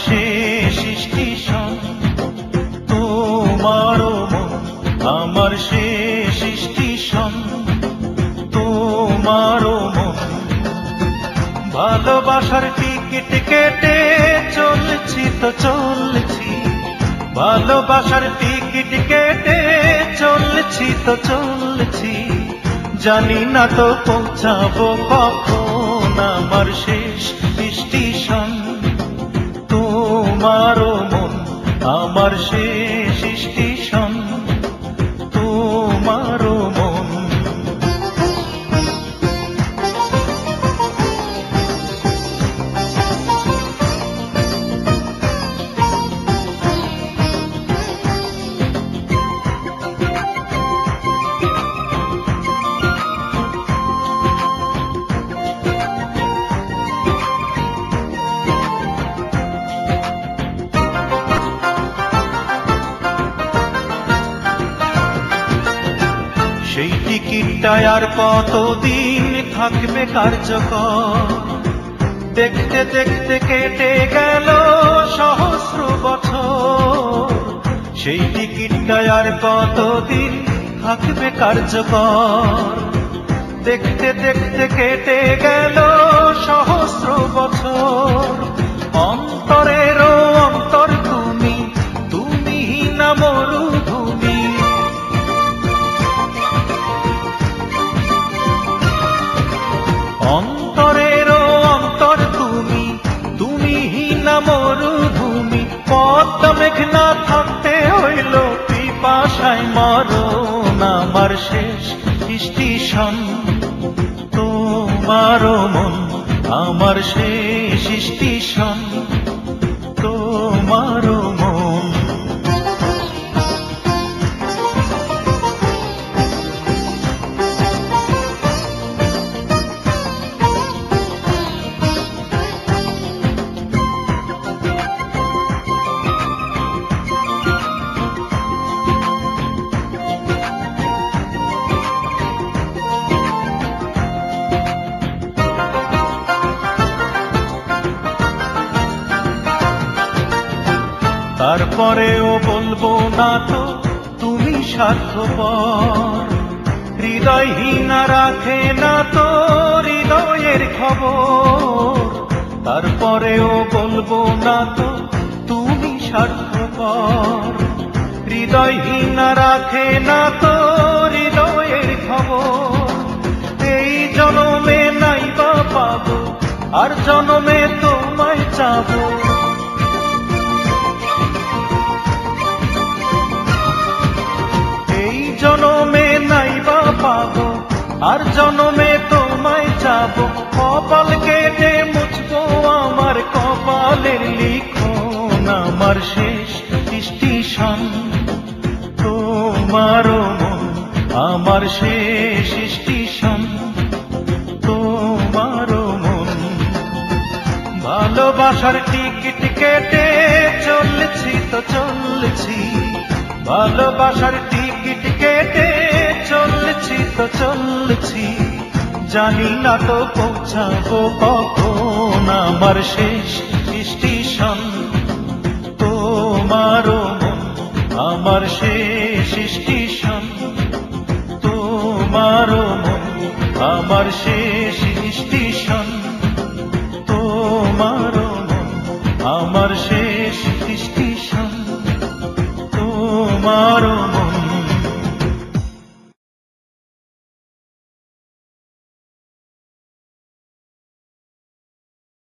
শেষ স্টেশন, তোমারও মন আমার শেষ স্টেশন, তোমারও মন। ভালোবাসার টিকিট কেটে চলছি তো চলছি, ভালোবাসার টিকিট কেটে চলছি তো চলছি, জানি না তো পৌঁছাবো কখন আমার শেষ স্টেশন, তোমারও মন আমার শেষ স্টেশন, তোমারও মন। সেই টিকিটটা আর কতদিন থাকবে কার্যকর, দেখতে দেখতে কেটে গেল সহস্র বছর। সেই টিকিটটা আর কতদিন থাকবে কার্যকর, দেখতে দেখতে কেটে গেল সহস্র বছর। অন্তরেরও অন্তর তুমি, তুমি না মরুভূমি, অন্তরেরও অন্তর তুমি, তুমি না মরুভূমি। পদ্মা মেঘনা থাকতে হইল পিপাসায় মরণ আমার শেষ স্টেশন, তোমারও মন আমার শেষ স্টেশন, তোমারও মন। তারপরেও বলবো না তো তুমি স্বার্থপর, হৃদয়হীনা রাখে না তো হৃদয়ের খবর। তারপরেও বলবো না তো তুমি স্বার্থপর, হৃদয়হীনা রাখে না তো হৃদয়ের খবর। এই জনমে নাই বা পাবো, আর জনমে তোমায় চাবো। জনমে নাই বা পাবো, আর জনমে তোমায় যাবো। কপাল কেটে মুছবো আমার কপালের লিখন আমার শেষ স্টেশন, তোমারও মন আমার শেষ স্টেশন, তোমারও মন। ভালোবাসার টিকিট কেটে চলছি তো চলছি, ভালোবাসার টিকিট কেটে চলছি তো চলছি, জানি না তো পৌঁছাবো কখন আমার শেষ স্টেশন, তোমারও মন আমার শেষ স্টেশন, তোমারও মন আমার শেষ স্টেশন, তোমারও মন আমার শেষ স্টেশন, তোমারও